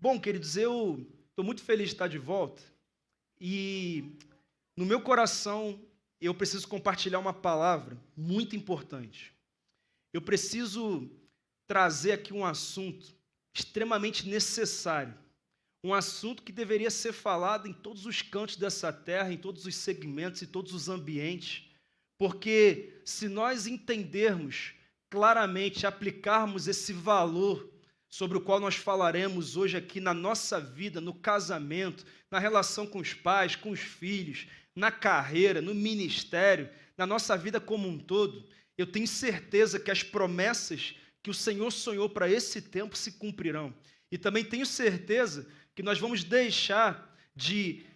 Bom, queridos, eu estou muito feliz de estar de volta e no meu coração eu preciso compartilhar uma palavra muito importante. Eu preciso trazer aqui um assunto extremamente necessário, um assunto que deveria ser falado em todos os cantos dessa terra, em todos os segmentos, em todos os ambientes, porque se nós entendermos claramente, aplicarmos esse valor sobre o qual nós falaremos hoje aqui na nossa vida, no casamento, na relação com os pais, com os filhos, na carreira, no ministério, na nossa vida como um todo, eu tenho certeza que as promessas que o Senhor sonhou para esse tempo se cumprirão. E também tenho certeza que nós vamos deixar de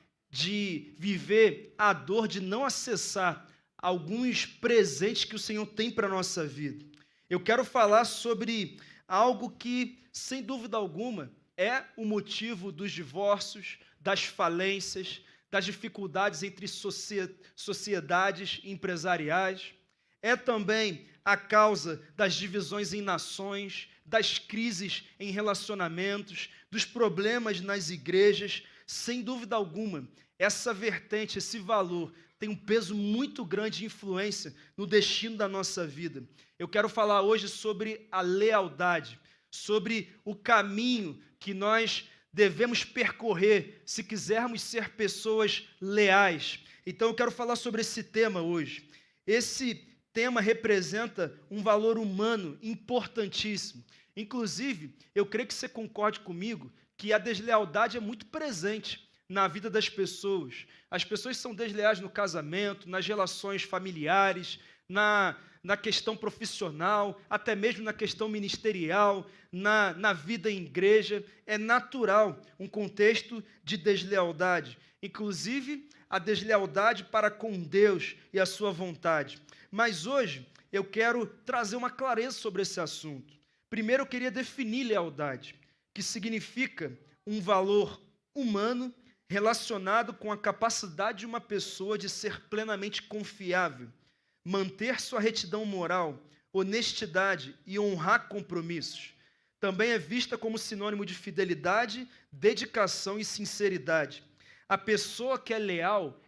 viver a dor de não acessar alguns presentes que o Senhor tem para a nossa vida. Eu quero falar sobre algo que, sem dúvida alguma, é o motivo dos divórcios, das falências, das dificuldades entre sociedades empresariais. É também a causa das divisões em nações, das crises em relacionamentos, dos problemas nas igrejas. Sem dúvida alguma, essa vertente, esse valor, tem um peso muito grande de influência no destino da nossa vida. Eu quero falar hoje sobre a lealdade, sobre o caminho que nós devemos percorrer se quisermos ser pessoas leais. Então eu quero falar sobre esse tema hoje. Esse tema representa um valor humano importantíssimo. Inclusive, eu creio que você concorde comigo que a deslealdade é muito presente na vida das pessoas. As pessoas são desleais no casamento, nas relações familiares, na questão profissional, até mesmo na questão ministerial, na vida em igreja. É natural um contexto de deslealdade, inclusive a deslealdade para com Deus e a sua vontade. Mas hoje eu quero trazer uma clareza sobre esse assunto. Primeiro eu queria definir lealdade, que significa um valor humano relacionado com a capacidade de uma pessoa de ser plenamente confiável, manter sua retidão moral, honestidade e honrar compromissos. Também é vista como sinônimo de fidelidade, dedicação e sinceridade. A pessoa que é leal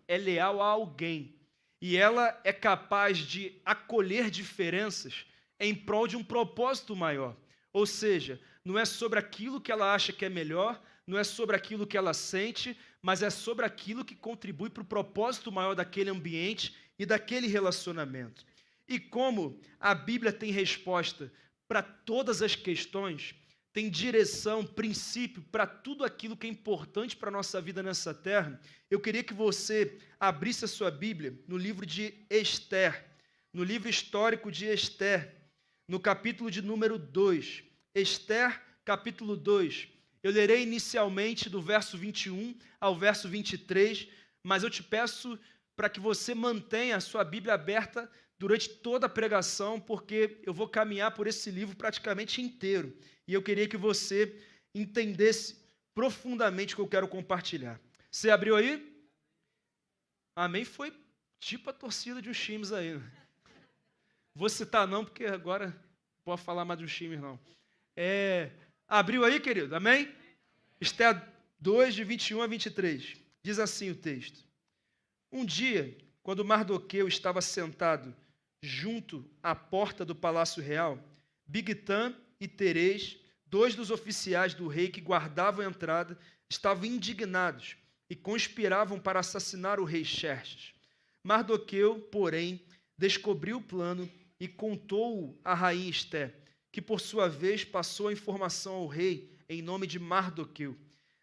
a alguém, e ela é capaz de acolher diferenças em prol de um propósito maior. Ou seja, não é sobre aquilo que ela acha que é melhor, não é sobre aquilo que ela sente, mas é sobre aquilo que contribui para o propósito maior daquele ambiente e daquele relacionamento. E como a Bíblia tem resposta para todas as questões, tem direção, princípio para tudo aquilo que é importante para a nossa vida nessa terra, eu queria que você abrisse a sua Bíblia no livro de Esther, no livro histórico de Esther, no capítulo de número 2. Esther, capítulo 2. Eu lerei inicialmente do verso 21 ao verso 23, mas eu te peço para que você mantenha a sua Bíblia aberta durante toda a pregação, porque eu vou caminhar por esse livro praticamente inteiro. E eu queria que você entendesse profundamente o que eu quero compartilhar. Você abriu aí? Amém? Foi tipo a torcida de uns times aí. Vou citar não, porque agora não posso falar mais de uns times não. Abriu aí, querido? Amém? Esther 2, de 21 a 23. Diz assim o texto. Um dia, quando Mardoqueu estava sentado junto à porta do palácio real, Bigtã e Teres, dois dos oficiais do rei que guardavam a entrada, estavam indignados e conspiravam para assassinar o rei Xerxes. Mardoqueu, porém, descobriu o plano e contou-o à rainha Esther, que por sua vez passou a informação ao rei em nome de Mardoqueu.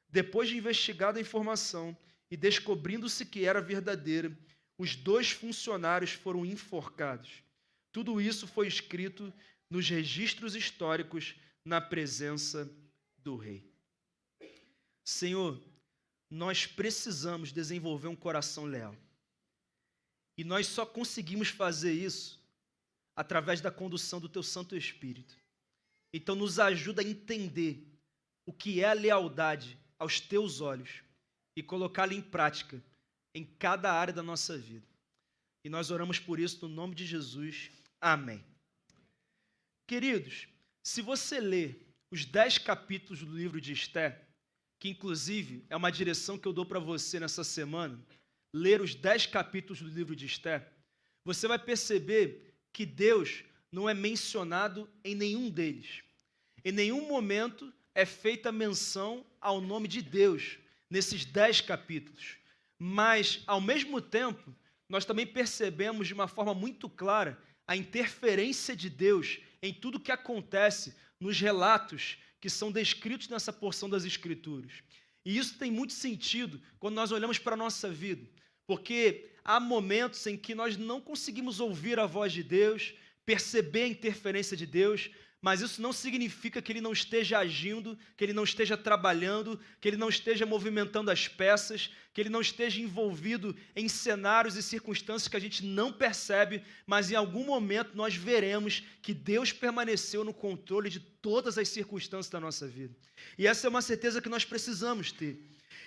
Depois de investigada a informação e descobrindo-se que era verdadeira, os dois funcionários foram enforcados. Tudo isso foi escrito nos registros históricos na presença do rei. Senhor, nós precisamos desenvolver um coração leal. E nós só conseguimos fazer isso através da condução do Teu Santo Espírito. Então nos ajuda a entender o que é a lealdade aos Teus olhos e colocá-la em prática em cada área da nossa vida. E nós oramos por isso no nome de Jesus. Amém. Queridos, se você ler os 10 capítulos do livro de Esther, que inclusive é uma direção que eu dou para você nessa semana, ler os 10 capítulos do livro de Esther, você vai perceber que Deus não é mencionado em nenhum deles. Em nenhum momento é feita menção ao nome de Deus nesses 10 capítulos. Mas, ao mesmo tempo, nós também percebemos de uma forma muito clara a interferência de Deus em tudo que acontece nos relatos que são descritos nessa porção das Escrituras. E isso tem muito sentido quando nós olhamos para a nossa vida, porque há momentos em que nós não conseguimos ouvir a voz de Deus, perceber a interferência de Deus, mas isso não significa que Ele não esteja agindo, que Ele não esteja trabalhando, que Ele não esteja movimentando as peças, que Ele não esteja envolvido em cenários e circunstâncias que a gente não percebe, mas em algum momento nós veremos que Deus permaneceu no controle de todas as circunstâncias da nossa vida. E essa é uma certeza que nós precisamos ter.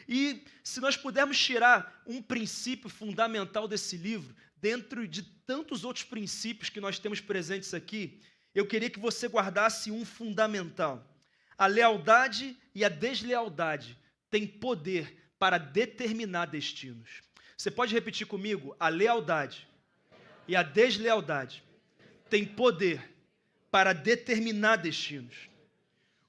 E se nós pudermos tirar um princípio fundamental desse livro, dentro de tantos outros princípios que nós temos presentes aqui, eu queria que você guardasse um fundamental. A lealdade e a deslealdade têm poder para determinar destinos. Você pode repetir comigo? A lealdade e a deslealdade têm poder para determinar destinos.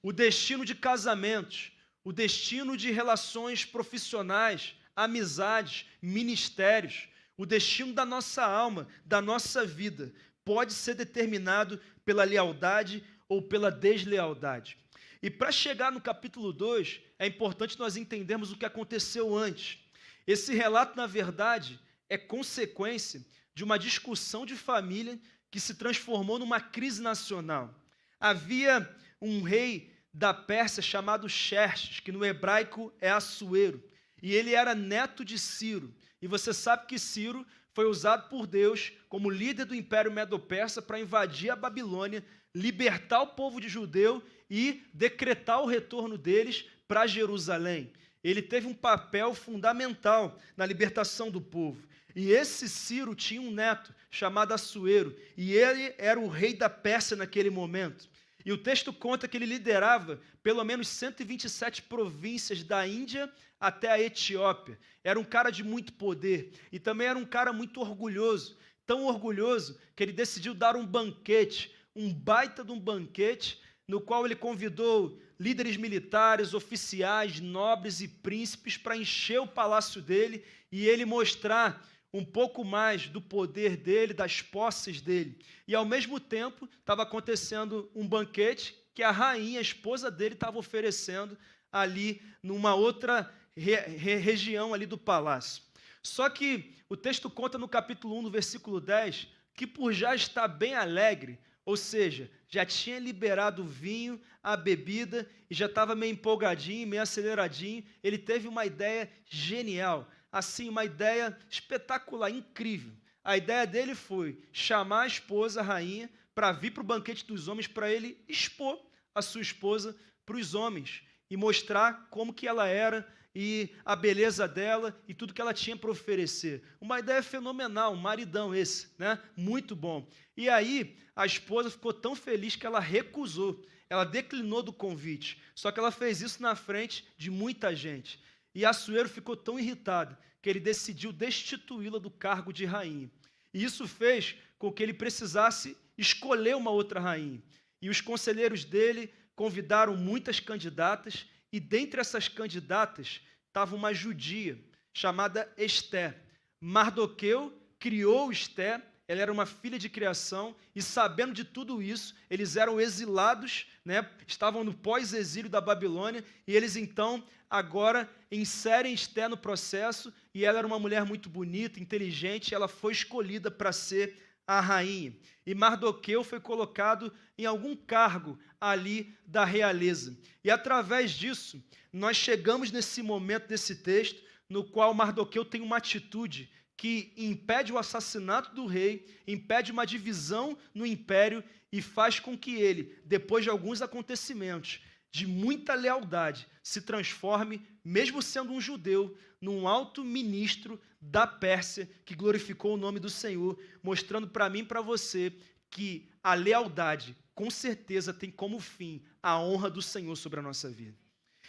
O destino de casamentos, o destino de relações profissionais, amizades, ministérios, o destino da nossa alma, da nossa vida, pode ser determinado pela lealdade ou pela deslealdade. E para chegar no capítulo 2, é importante nós entendermos o que aconteceu antes. Esse relato, na verdade, é consequência de uma discussão de família que se transformou numa crise nacional. Havia um rei da Pérsia chamado Xerxes, que no hebraico é Assuero, e ele era neto de Ciro. E você sabe que Ciro foi usado por Deus como líder do Império Medo-Persa para invadir a Babilônia, libertar o povo de Judeu e decretar o retorno deles para Jerusalém. Ele teve um papel fundamental na libertação do povo. E esse Ciro tinha um neto chamado Assuero, e ele era o rei da Pérsia naquele momento. E o texto conta que ele liderava pelo menos 127 províncias da Índia até a Etiópia. Era um cara de muito poder e também era um cara muito orgulhoso. Tão orgulhoso que ele decidiu dar um banquete, um baita de um banquete, no qual ele convidou líderes militares, oficiais, nobres e príncipes para encher o palácio dele e ele mostrar um pouco mais do poder dele, das posses dele. E, ao mesmo tempo, estava acontecendo um banquete que a rainha, a esposa dele, estava oferecendo ali numa outra região ali do palácio. Só que o texto conta no capítulo 1, no versículo 10, que por já estar bem alegre, ou seja, já tinha liberado o vinho, a bebida, e já estava meio empolgadinho, meio aceleradinho, ele teve uma ideia genial, assim, uma ideia espetacular, incrível. A ideia dele foi chamar a esposa, a rainha, para vir para o banquete dos homens, para ele expor a sua esposa para os homens e mostrar como que ela era e a beleza dela e tudo que ela tinha para oferecer. Uma ideia fenomenal, um maridão esse, né? Muito bom. E aí, a esposa ficou tão feliz que ela recusou, ela declinou do convite, só que ela fez isso na frente de muita gente. E Assuero ficou tão irritado que ele decidiu destituí-la do cargo de rainha. E isso fez com que ele precisasse escolher uma outra rainha. E os conselheiros dele convidaram muitas candidatas, e dentre essas candidatas estava uma judia chamada Esté. Mardoqueu criou Esté, ela era uma filha de criação, e sabendo de tudo isso, eles eram exilados, né? Estavam no pós-exílio da Babilônia, e eles então agora inserem Esté no processo, e ela era uma mulher muito bonita, inteligente, e ela foi escolhida para ser a rainha. E Mardoqueu foi colocado em algum cargo ali da realeza. E através disso, nós chegamos nesse momento desse texto, no qual Mardoqueu tem uma atitude que impede o assassinato do rei, impede uma divisão no império e faz com que ele, depois de alguns acontecimentos, de muita lealdade, se transforme, mesmo sendo um judeu, num alto ministro da Pérsia que glorificou o nome do Senhor, mostrando para mim e para você que a lealdade, com certeza, tem como fim a honra do Senhor sobre a nossa vida.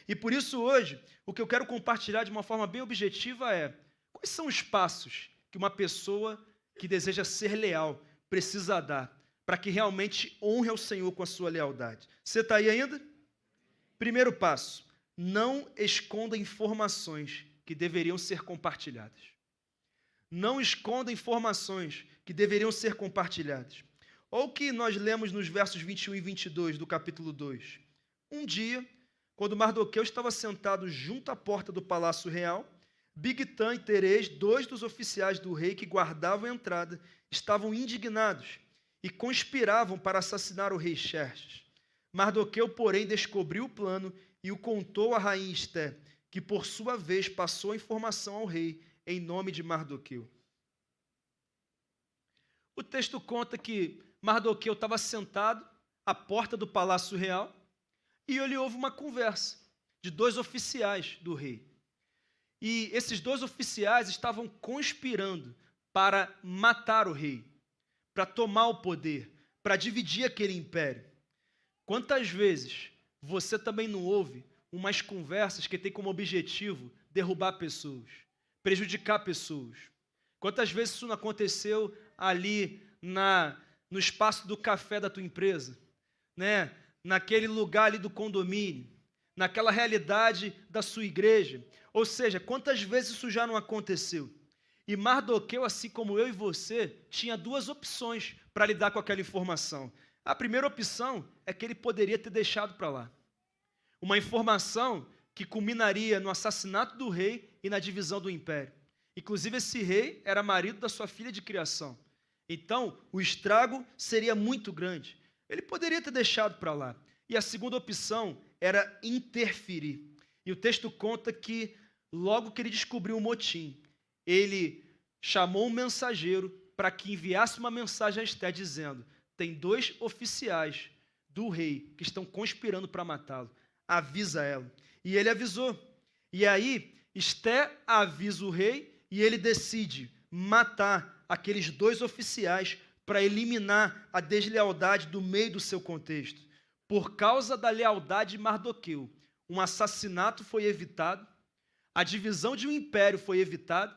E por isso hoje, o que eu quero compartilhar de uma forma bem objetiva é: quais são os passos que uma pessoa que deseja ser leal precisa dar para que realmente honre ao Senhor com a sua lealdade? Você está aí ainda? Primeiro passo: não esconda informações que deveriam ser compartilhadas. Não esconda informações que deveriam ser compartilhadas. Olha o que nós lemos nos versos 21 e 22 do capítulo 2. Um dia, quando Mardoqueu estava sentado junto à porta do palácio real, Bigtã e Teres, 2 dos oficiais do rei que guardavam a entrada, estavam indignados e conspiravam para assassinar o rei Xerxes. Mardoqueu, porém, descobriu o plano e o contou à rainha Esté, que por sua vez passou a informação ao rei em nome de Mardoqueu. O texto conta que Mardoqueu estava sentado à porta do palácio real e ele ouve uma conversa de 2 oficiais do rei. E esses 2 oficiais estavam conspirando para matar o rei, para tomar o poder, para dividir aquele império. Quantas vezes você também não ouve umas conversas que têm como objetivo derrubar pessoas, prejudicar pessoas? Quantas vezes isso não aconteceu ali no espaço do café da tua empresa, né? Naquele lugar ali do condomínio, naquela realidade da sua igreja? Ou seja, quantas vezes isso já não aconteceu? E Mardoqueu, assim como eu e você, tinha 2 opções para lidar com aquela informação. A primeira opção é que ele poderia ter deixado para lá. Uma informação que culminaria no assassinato do rei e na divisão do império. Inclusive, esse rei era marido da sua filha de criação. Então, o estrago seria muito grande. Ele poderia ter deixado para lá. E a segunda opção era interferir. E o texto conta que, logo que ele descobriu o motim, ele chamou um mensageiro para que enviasse uma mensagem a Esté dizendo: tem 2 oficiais do rei que estão conspirando para matá-lo. Avisa ela. E ele avisou. E aí, Esté avisa o rei e ele decide matar aqueles 2 oficiais para eliminar a deslealdade do meio do seu contexto. Por causa da lealdade de Mardoqueu, um assassinato foi evitado, a divisão de um império foi evitada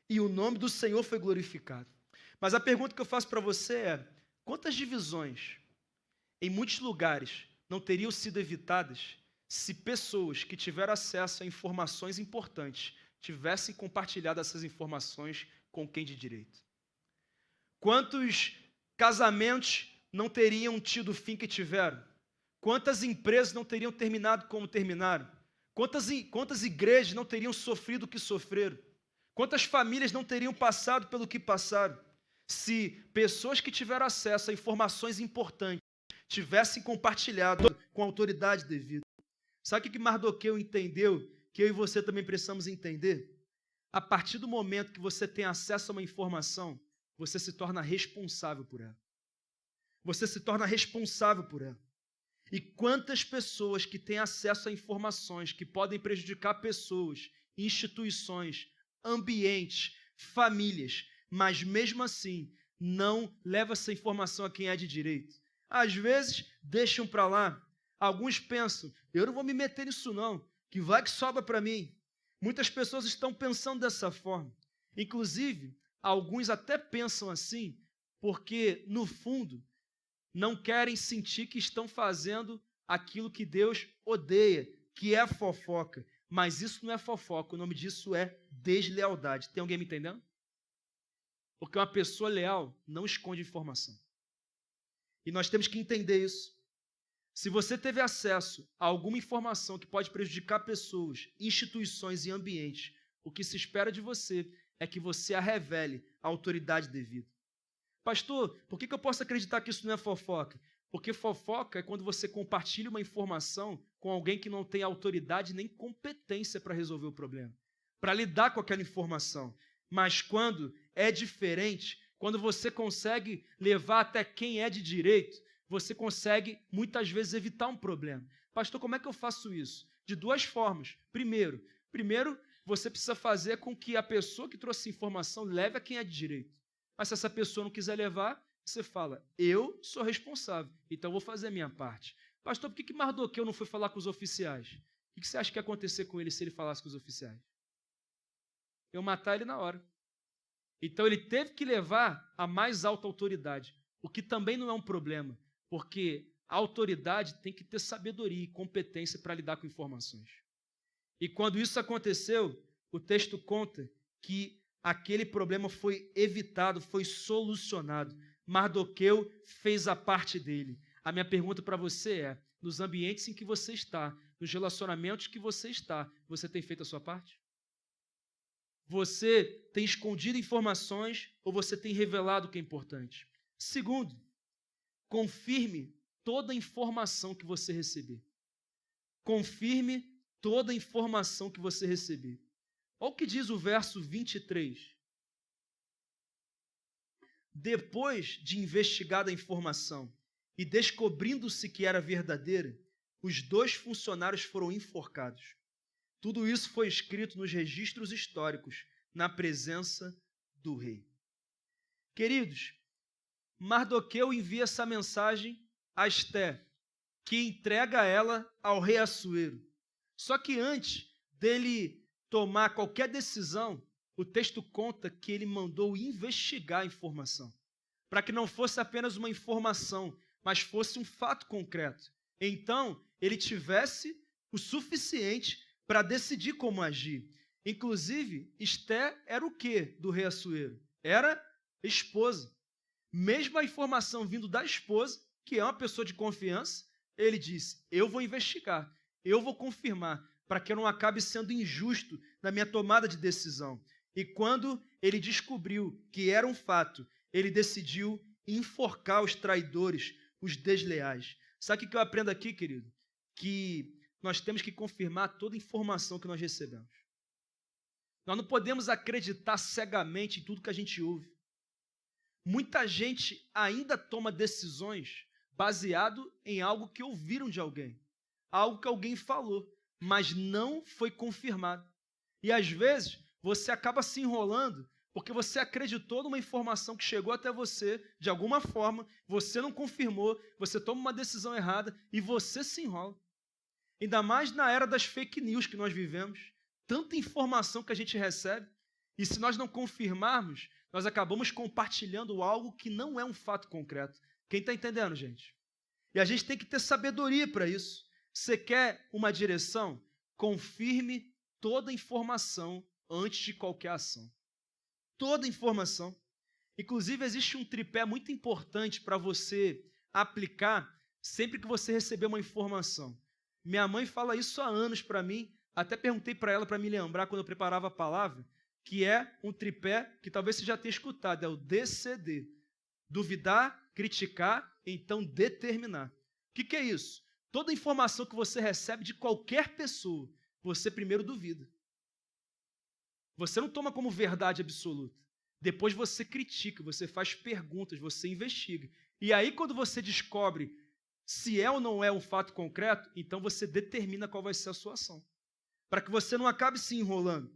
e o nome do Senhor foi glorificado. Mas a pergunta que eu faço para você é: quantas divisões em muitos lugares não teriam sido evitadas se pessoas que tiveram acesso a informações importantes tivessem compartilhado essas informações com quem de direito? Quantos casamentos não teriam tido o fim que tiveram? Quantas empresas não teriam terminado como terminaram? Quantas igrejas não teriam sofrido o que sofreram? Quantas famílias não teriam passado pelo que passaram? Se pessoas que tiveram acesso a informações importantes tivessem compartilhado com a autoridade devida. Sabe o que Mardoqueu entendeu, que eu e você também precisamos entender? A partir do momento que você tem acesso a uma informação, você se torna responsável por ela. Você se torna responsável por ela. E quantas pessoas que têm acesso a informações que podem prejudicar pessoas, instituições, ambientes, famílias, mas mesmo assim não leva essa informação a quem é de direito. Às vezes deixam para lá. Alguns pensam: eu não vou me meter nisso não, que vai que sobra para mim. Muitas pessoas estão pensando dessa forma. Inclusive, alguns até pensam assim porque, no fundo, não querem sentir que estão fazendo aquilo que Deus odeia, que é a fofoca. Mas isso não é fofoca, o nome disso é deslealdade. Tem alguém me entendendo? Porque uma pessoa leal não esconde informação. E nós temos que entender isso. Se você teve acesso a alguma informação que pode prejudicar pessoas, instituições e ambientes, o que se espera de você é que você a revele à autoridade devida. Pastor, por que eu posso acreditar que isso não é fofoca? Porque fofoca é quando você compartilha uma informação com alguém que não tem autoridade nem competência para resolver o problema, para lidar com aquela informação. Mas quando é diferente, quando você consegue levar até quem é de direito, você consegue muitas vezes evitar um problema. Pastor, como é que eu faço isso? De 2 formas. Primeiro, você precisa fazer com que a pessoa que trouxe informação leve a quem é de direito. Mas se essa pessoa não quiser levar, você fala: eu sou responsável, então eu vou fazer a minha parte. Pastor, por que Mardoqueu não foi falar com os oficiais? O que você acha que ia acontecer com ele se ele falasse com os oficiais? Eu matar ele na hora. Então ele teve que levar a mais alta autoridade, o que também não é um problema, porque a autoridade tem que ter sabedoria e competência para lidar com informações. E quando isso aconteceu, o texto conta que aquele problema foi evitado, foi solucionado. Mardoqueu fez a parte dele. A minha pergunta para você é, nos ambientes em que você está, nos relacionamentos que você está, você tem feito a sua parte? Você tem escondido informações ou você tem revelado o que é importante? Segundo, confirme toda a informação que você receber. Confirme toda a informação que você receber. Olha o que diz o verso 23. Depois de investigada a informação e descobrindo-se que era verdadeira, os 2 funcionários foram enforcados. Tudo isso foi escrito nos registros históricos, na presença do rei. Queridos, Mardoqueu envia essa mensagem a Esté, que entrega ela ao rei Assuero. Só que antes dele tomar qualquer decisão, o texto conta que ele mandou investigar a informação, para que não fosse apenas uma informação, mas fosse um fato concreto. Então, ele tivesse o suficiente para decidir como agir. Inclusive, Esté era o quê do rei Assuero? Era esposa. Mesmo a informação vindo da esposa, que é uma pessoa de confiança, ele disse, eu vou investigar, eu vou confirmar, para que eu não acabe sendo injusto na minha tomada de decisão. E quando ele descobriu que era um fato, ele decidiu enforcar os traidores, os desleais. Sabe o que eu aprendo aqui, querido? Que nós temos que confirmar toda a informação que nós recebemos. Nós não podemos acreditar cegamente em tudo que a gente ouve. Muita gente ainda toma decisões baseado em algo que ouviram de alguém, algo que alguém falou, mas não foi confirmado. E às vezes você acaba se enrolando porque você acreditou numa informação que chegou até você de alguma forma, você não confirmou, você toma uma decisão errada e você se enrola. Ainda mais na era das fake news que nós vivemos, tanta informação que a gente recebe, e se nós não confirmarmos, nós acabamos compartilhando algo que não é um fato concreto. Quem está entendendo, gente? E a gente tem que ter sabedoria para isso. Você quer uma direção? Confirme toda a informação antes de qualquer ação. Toda a informação. Inclusive, existe um tripé muito importante para você aplicar sempre que você receber uma informação. Minha mãe fala isso há anos para mim, até perguntei para ela para me lembrar quando eu preparava a palavra, que é um tripé que talvez você já tenha escutado, é o DCD. Duvidar, criticar, então determinar. O que é isso? Toda informação que você recebe de qualquer pessoa, você primeiro duvida. Você não toma como verdade absoluta. Depois você critica, você faz perguntas, você investiga. E aí quando você descobre se é ou não é um fato concreto, então você determina qual vai ser a sua ação. Para que você não acabe se enrolando.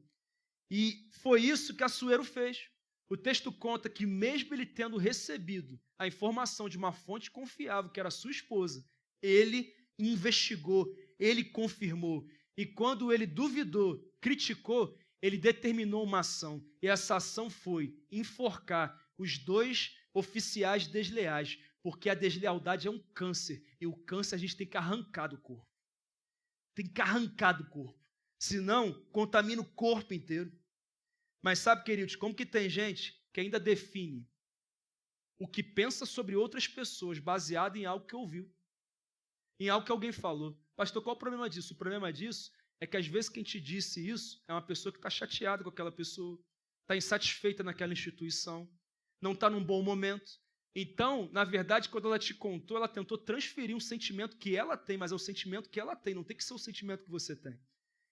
E foi isso que Assuero fez. O texto conta que mesmo ele tendo recebido a informação de uma fonte confiável, que era sua esposa, ele investigou, ele confirmou. E quando ele duvidou, criticou, ele determinou uma ação. E essa ação foi enforcar os 2 oficiais desleais, porque a deslealdade é um câncer, e o câncer a gente tem que arrancar do corpo. Tem que arrancar do corpo. Senão, contamina o corpo inteiro. Mas sabe, queridos, como que tem gente que ainda define o que pensa sobre outras pessoas baseado em algo que ouviu, em algo que alguém falou. Pastor, qual o problema disso? O problema disso é que às vezes quem te disse isso é uma pessoa que está chateada com aquela pessoa, está insatisfeita naquela instituição, não está num bom momento. Então, na verdade, quando ela te contou, ela tentou transferir um sentimento que ela tem, mas é o sentimento que ela tem, não tem que ser o sentimento que você tem.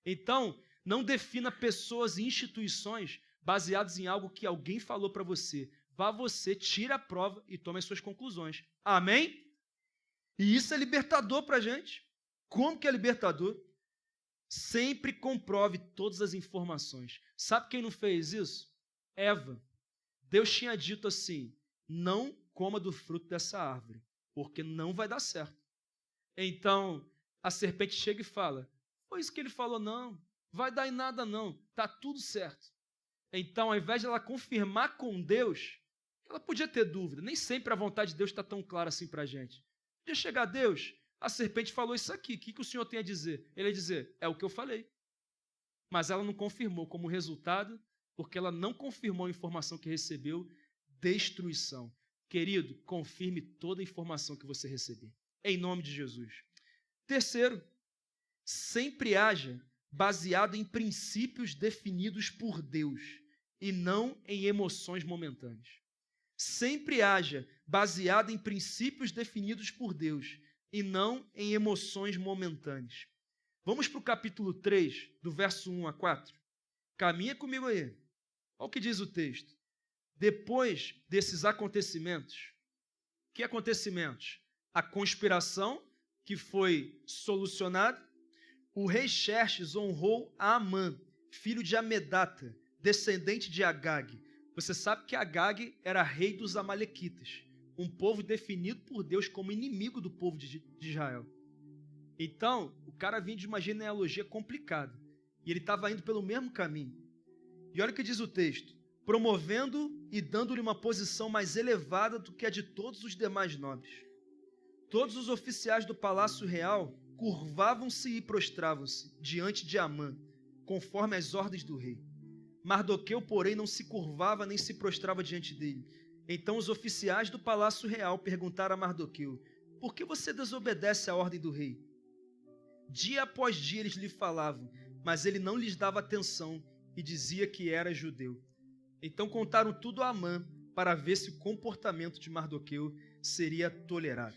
Então, não defina pessoas e instituições baseadas em algo que alguém falou para você. Vá você, tira a prova e tome as suas conclusões. Amém? E isso é libertador para a gente. Como que é libertador? Sempre comprove todas as informações. Sabe quem não fez isso? Eva. Deus tinha dito assim, não coma do fruto dessa árvore, porque não vai dar certo. Então, a serpente chega e fala, Foi isso que ele falou, não, vai dar em nada não, tá tudo certo. Então, ao invés de ela confirmar com Deus, ela podia ter dúvida, nem sempre a vontade de Deus está tão clara assim para a gente. Podia chegar a Deus, a serpente falou isso aqui, o que o Senhor tem a dizer? Ele ia dizer, é o que eu falei. Mas ela não confirmou, como resultado, porque ela não confirmou a informação que recebeu, destruição. Querido, confirme toda a informação que você receber, em nome de Jesus. Terceiro, sempre haja baseado em princípios definidos por Deus e não em emoções momentâneas. Sempre haja baseado em princípios definidos por Deus e não em emoções momentâneas. Vamos para o capítulo 3, do verso 1 a 4. Caminha comigo aí. Olha o que diz o texto. Depois desses acontecimentos, que acontecimentos? A conspiração que foi solucionada, o rei Xerxes honrou a Amã, filho de Amedata, descendente de Agag. Você sabe que Agag era rei dos Amalequitas, um povo definido por Deus como inimigo do povo de Israel. Então, o cara vinha de uma genealogia complicada, e ele estava indo pelo mesmo caminho. E olha o que diz o texto, promovendo e dando-lhe uma posição mais elevada do que a de todos os demais nobres. Todos os oficiais do palácio real curvavam-se e prostravam-se diante de Amã, conforme as ordens do rei. Mardoqueu, porém, não se curvava nem se prostrava diante dele. Então os oficiais do palácio real perguntaram a Mardoqueu, por que você desobedece à ordem do rei? Dia após dia eles lhe falavam, mas ele não lhes dava atenção e dizia que era judeu. Então contaram tudo a Amã para ver se o comportamento de Mardoqueu seria tolerado.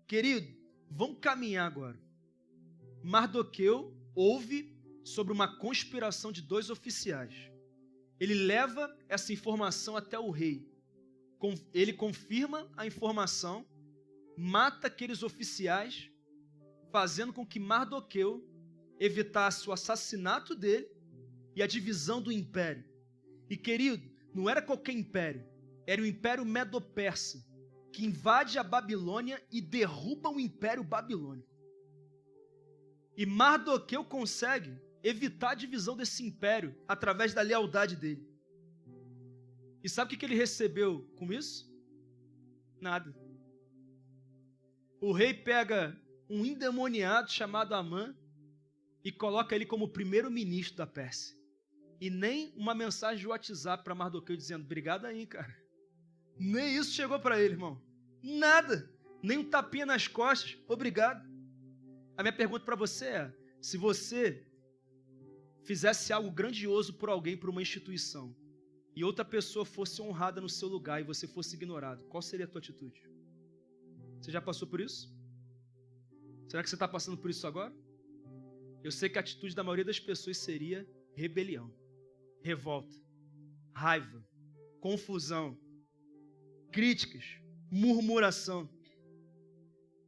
Querido, vamos caminhar agora. Mardoqueu ouve sobre uma conspiração de 2 oficiais. Ele leva essa informação até o rei. Ele confirma a informação, mata aqueles oficiais, fazendo com que Mardoqueu evitasse o assassinato dele e a divisão do império. E querido, não era qualquer império, era o Império Medo-Persa, que invade a Babilônia e derruba o Império Babilônico. E Mardoqueu consegue evitar a divisão desse império através da lealdade dele. E sabe o que ele recebeu com isso? Nada. O rei pega um endemoniado chamado Amã e coloca ele como primeiro-ministro da Pérsia. E nem uma mensagem de WhatsApp para Mardoqueu dizendo, obrigado aí, cara. Nem isso chegou para ele, irmão. Nada. Nem um tapinha nas costas, obrigado. A minha pergunta para você é, se você fizesse algo grandioso por alguém, por uma instituição, e outra pessoa fosse honrada no seu lugar e você fosse ignorado, qual seria a tua atitude? Você já passou por isso? Será que você está passando por isso agora? Eu sei que a atitude da maioria das pessoas seria rebelião, revolta, raiva, confusão, críticas, murmuração,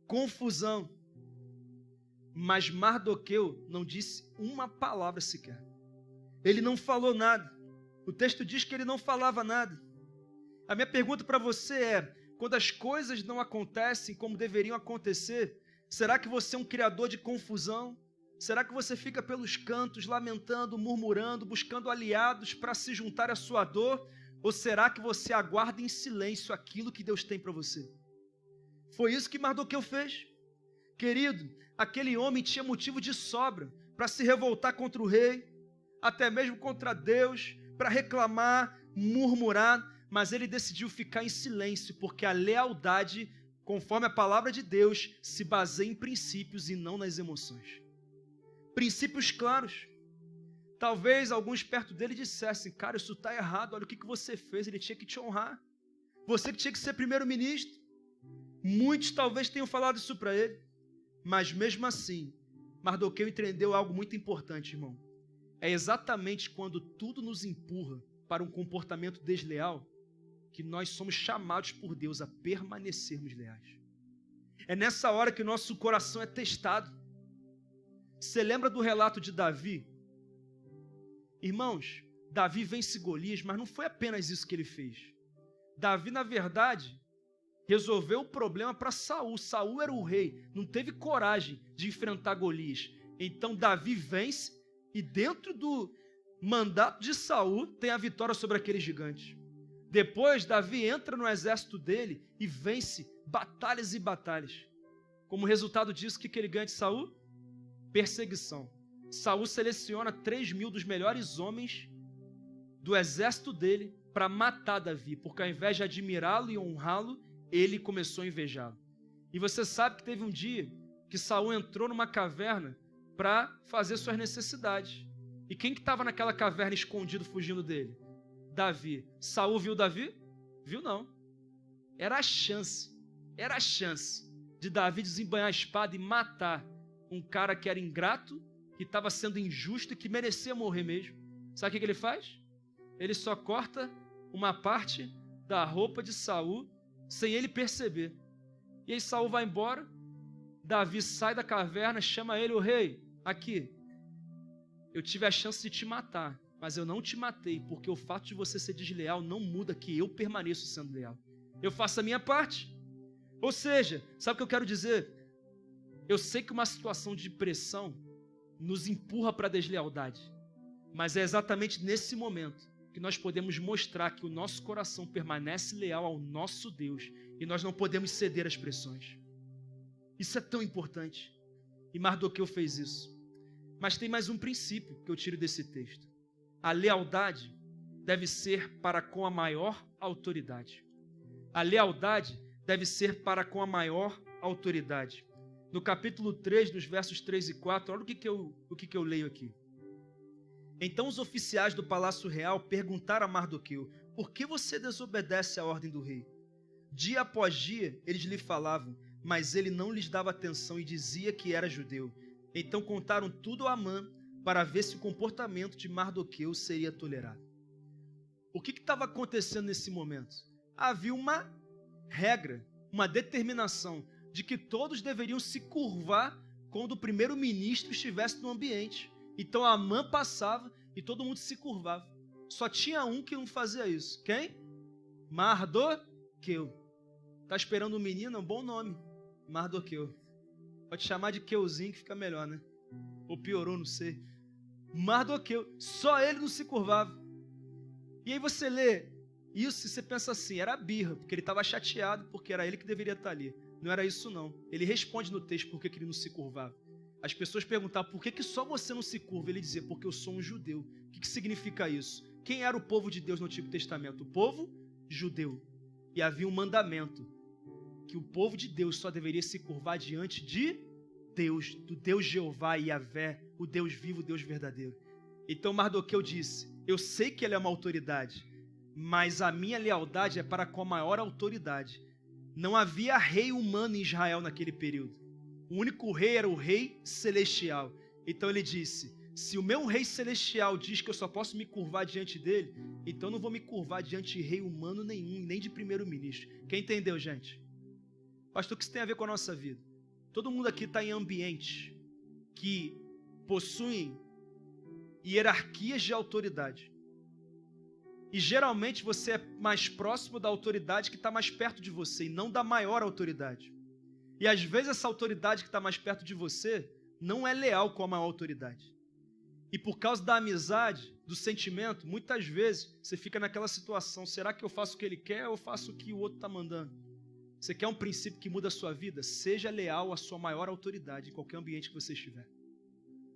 confusão. Mas Mardoqueu não disse uma palavra sequer. Ele não falou nada. O texto diz que ele não falava nada. A minha pergunta para você é, quando as coisas não acontecem como deveriam acontecer, será que você é um criador de confusão? Será que você fica pelos cantos, lamentando, murmurando, buscando aliados para se juntar à sua dor? Ou será que você aguarda em silêncio aquilo que Deus tem para você? Foi isso que Mardoqueu fez. Querido, aquele homem tinha motivo de sobra para se revoltar contra o rei, até mesmo contra Deus, para reclamar, murmurar, mas ele decidiu ficar em silêncio, porque a lealdade, conforme a palavra de Deus, se baseia em princípios e não nas emoções. Princípios claros. Talvez alguns perto dele dissessem, cara, isso está errado, olha o que você fez, ele tinha que te honrar. Você que tinha que ser primeiro-ministro. Muitos talvez tenham falado isso para ele. Mas mesmo assim, Mardoqueu entendeu algo muito importante, irmão. É exatamente quando tudo nos empurra para um comportamento desleal que nós somos chamados por Deus a permanecermos leais. É nessa hora que o nosso coração é testado. Você lembra do relato de Davi? Irmãos, Davi vence Golias, mas não foi apenas isso que ele fez. Davi, na verdade, resolveu o problema para Saul. Saul era o rei, não teve coragem de enfrentar Golias. Então Davi vence e dentro do mandato de Saul tem a vitória sobre aquele gigante. Depois Davi entra no exército dele e vence batalhas e batalhas. Como resultado disso, o que ele ganha de Saul? Perseguição. Saul seleciona 3.000 dos melhores homens do exército dele para matar Davi, porque ao invés de admirá-lo e honrá-lo, ele começou a invejá-lo. E você sabe que teve um dia que Saul entrou numa caverna para fazer suas necessidades. E quem que estava naquela caverna escondido, fugindo dele? Davi. Saul viu Davi? Viu não. Era a chance de Davi desembanhar a espada e matar um cara que era ingrato, que estava sendo injusto e que merecia morrer mesmo. Sabe o que ele faz? Ele só corta uma parte da roupa de Saul sem ele perceber. E aí Saul vai embora, Davi sai da caverna, chama ele, o rei, aqui, eu tive a chance de te matar, mas eu não te matei, porque o fato de você ser desleal não muda que eu permaneço sendo leal. Eu faço a minha parte. Ou seja, sabe o que eu quero dizer? Eu sei que uma situação de pressão nos empurra para a deslealdade, mas é exatamente nesse momento que nós podemos mostrar que o nosso coração permanece leal ao nosso Deus e nós não podemos ceder às pressões. Isso é tão importante. E Mardoqueu fez isso. Mas tem mais um princípio que eu tiro desse texto. A lealdade deve ser para com a maior autoridade. A lealdade deve ser para com a maior autoridade. No capítulo 3, nos versos 3 e 4, olha o que eu leio aqui. Então os oficiais do palácio real perguntaram a Mardoqueu: por que você desobedece à ordem do rei? Dia após dia eles lhe falavam, mas ele não lhes dava atenção e dizia que era judeu. Então contaram tudo a Amã para ver se o comportamento de Mardoqueu seria tolerado. O que estava acontecendo nesse momento? Havia uma regra, uma determinação de que todos deveriam se curvar quando o primeiro-ministro estivesse no ambiente. Então Amã passava e todo mundo se curvava. Só tinha um que não fazia isso. Quem? Mardoqueu. Tá esperando um menino? É um bom nome. Mardoqueu. Pode chamar de Queuzinho que fica melhor, né? Ou piorou, não sei. Mardoqueu. Só ele não se curvava. E aí você lê isso e você pensa assim, era birra, porque ele estava chateado, porque era ele que deveria estar ali. Não era isso não. Ele responde no texto por que ele não se curvava. As pessoas perguntavam, por que só você não se curva? Ele dizia, porque eu sou um judeu. O que significa isso? Quem era o povo de Deus no Antigo Testamento? O povo judeu. E havia um mandamento, que o povo de Deus só deveria se curvar diante de Deus, do Deus Jeová e Yahvé, o Deus vivo, o Deus verdadeiro. Então Mardoqueu disse, eu sei que ele é uma autoridade, mas a minha lealdade é para com a maior autoridade. Não havia rei humano em Israel naquele período. O único rei era o rei celestial. Então ele disse, se o meu rei celestial diz que eu só posso me curvar diante dele, então eu não vou me curvar diante de rei humano nenhum, nem de primeiro-ministro. Quem entendeu, gente? Pastor, o que isso tem a ver com a nossa vida? Todo mundo aqui está em ambientes que possuem hierarquias de autoridade. E geralmente você é mais próximo da autoridade que está mais perto de você e não da maior autoridade. E às vezes essa autoridade que está mais perto de você não é leal com a maior autoridade. E por causa da amizade, do sentimento, muitas vezes você fica naquela situação, será que eu faço o que ele quer ou eu faço o que o outro está mandando? Você quer um princípio que muda a sua vida? Seja leal à sua maior autoridade em qualquer ambiente que você estiver.